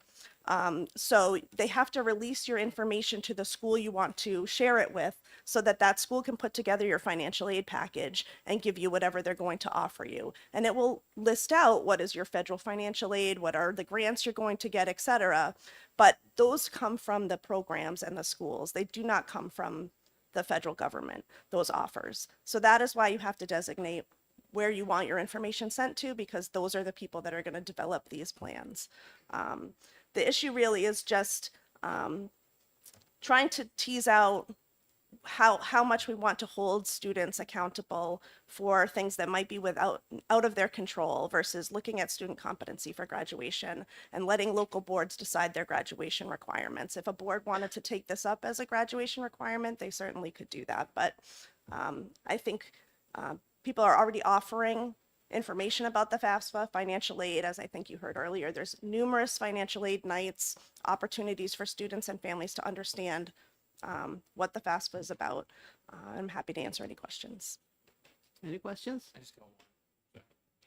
So they have to release your information to the school you want to share it with so that that school can put together your financial aid package and give you whatever they're going to offer you. And it will list out what is your federal financial aid, what are the grants you're going to get, et cetera. But those come from the programs and the schools. They do not come from the federal government, those offers. So that is why you have to designate where you want your information sent to, because those are the people that are going to develop these plans. The issue really is just trying to tease out how much we want to hold students accountable for things that might be out of their control versus looking at student competency for graduation and letting local boards decide their graduation requirements. If a board wanted to take this up as a graduation requirement, they certainly could do that. But I think people are already offering information about the FAFSA, financial aid, as I think you heard earlier. There's numerous financial aid nights, opportunities for students and families to understand what the FAFSA is about. I'm happy to answer any questions. Any questions? I just got one.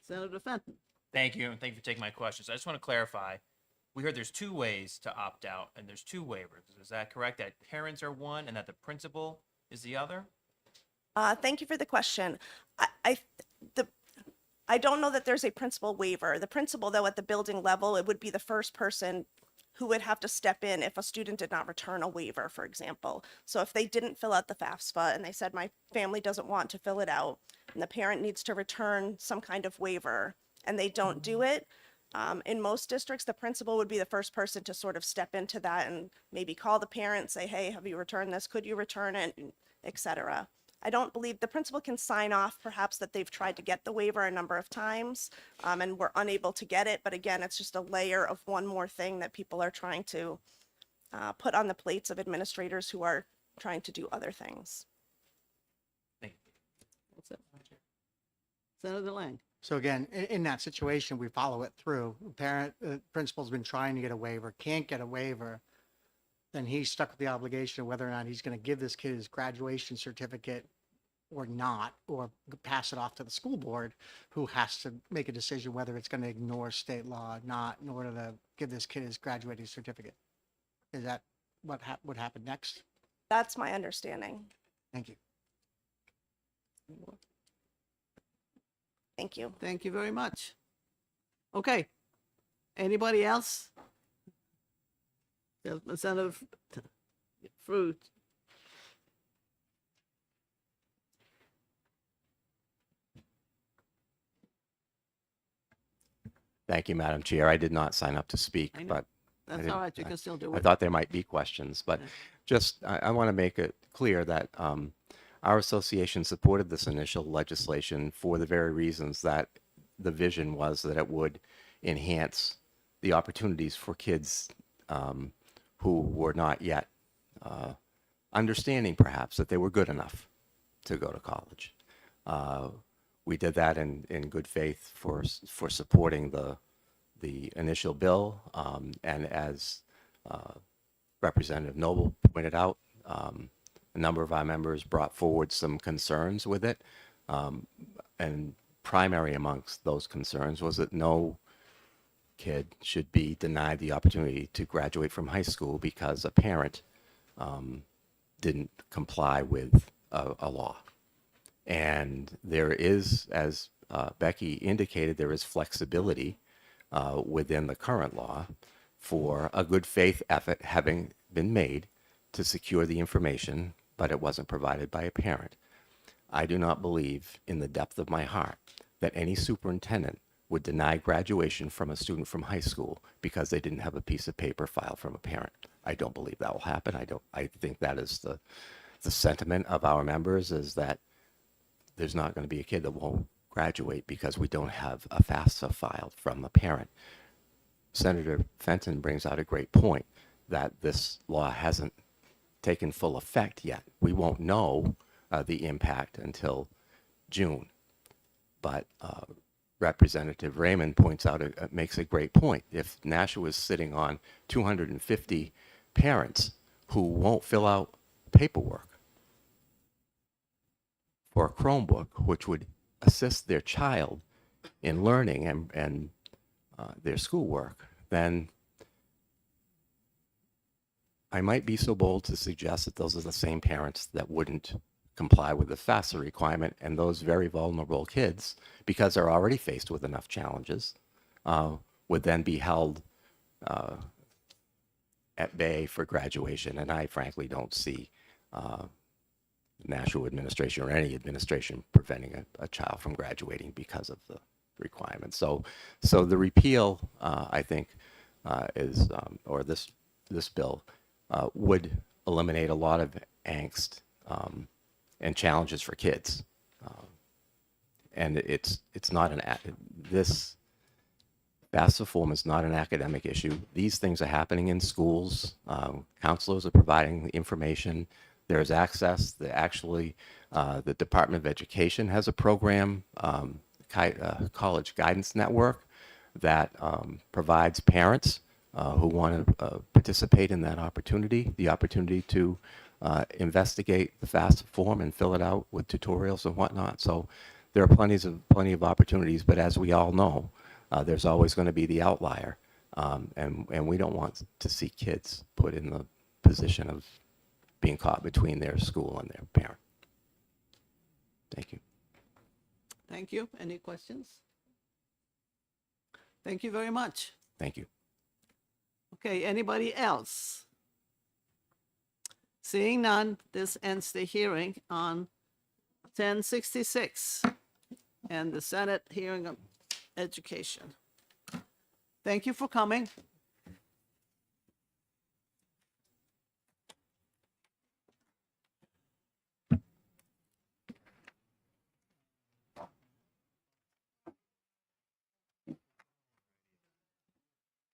Senator Fenton. Thank you, and thank you for taking my questions. I just want to clarify. We heard there's 2 ways to opt out, and there's 2 waivers. Is that correct? That parents are one, and that the principal is the other? Thank you for the question. I don't know that there's a principal waiver. The principal, though, at the building level, it would be the first person who would have to step in if a student did not return a waiver, for example. So if they didn't fill out the FAFSA and they said, my family doesn't want to fill it out, and the parent needs to return some kind of waiver, and they don't do it, in most districts, the principal would be the first person to sort of step into that and maybe call the parent, say, hey, have you returned this? Could you return it? Et cetera. I don't believe the principal can sign off perhaps that they've tried to get the waiver a number of times and were unable to get it. But again, it's just a layer of one more thing that people are trying to put on the plates of administrators who are trying to do other things. Thank you. That's it. Senator Lang. So again, in that situation, we follow it through. Principal's been trying to get a waiver, can't get a waiver, then he's stuck with the obligation of whether or not he's going to give this kid his graduation certificate or not, or pass it off to the school board, who has to make a decision whether it's going to ignore state law or not in order to give this kid his graduating certificate. Is that what would happen next? That's my understanding. Thank you. Thank you. Thank you very much. Okay. Anybody else? Representative Fruit. Thank you, Madam Chair. I did not sign up to speak, I know. but That's didn't- all right. You can still do I it. thought there might be questions, but Yeah. just, I want to make it clear that our association supported this initial legislation for the very reasons that the vision was that it would enhance the opportunities for kids who were not yet understanding perhaps that they were good enough to go to college. We did that in good faith for supporting the initial bill, and as Representative Noble pointed out, a number of our members brought forward some concerns with it, and primary amongst those concerns was that no kid should be denied the opportunity to graduate from high school because a parent didn't comply with a law. And there is, as Becky indicated, there is flexibility within the current law for a good faith effort having been made to secure the information, but it wasn't provided by a parent. I do not believe in the depth of my heart that any superintendent would deny graduation from a student from high school because they didn't have a piece of paper filed from a parent. I don't believe that will happen. I think that is the sentiment of our members, is that there's not going to be a kid that won't graduate because we don't have a FAFSA filed from a parent. Senator Fenton brings out a great point that this law hasn't taken full effect yet. We won't know the impact until June. But Representative Raymond points out, makes a great point. If Nashua is sitting on 250 parents who won't fill out paperwork for a Chromebook, which would assist their child in learning and their schoolwork, then I might be so bold to suggest that those are the same parents that wouldn't comply with the FAFSA requirement, and those very vulnerable kids, because they're already faced with enough challenges, would then be held at bay for graduation. And I frankly don't see Nashua administration or any administration preventing a child from graduating because of the requirements. So the repeal, I think, is, or this bill would eliminate a lot of angst and challenges for kids. And it's not this FAFSA form is not an academic issue. These things are happening in schools. Counselors are providing information. There's access. The Department of Education has a program, College Guidance Network, that provides parents who want to participate in that opportunity, the opportunity to investigate the FAFSA form and fill it out with tutorials and whatnot. So there are plenty of opportunities, but as we all know, there's always going to be the outlier, and we don't want to see kids put in the position of being caught between their school and their parent. Thank you. Thank you. Any questions? Thank you very much. Thank you. Okay, anybody else? Seeing none, this ends the hearing on 1066 and the Senate hearing on education. Thank you for coming.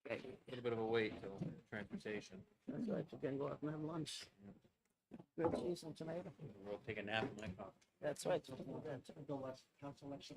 A little bit of a wait till transportation. That's right, you can go out and have lunch. Grilled cheese and tomato. We'll take a nap in my car. That's right. Council election.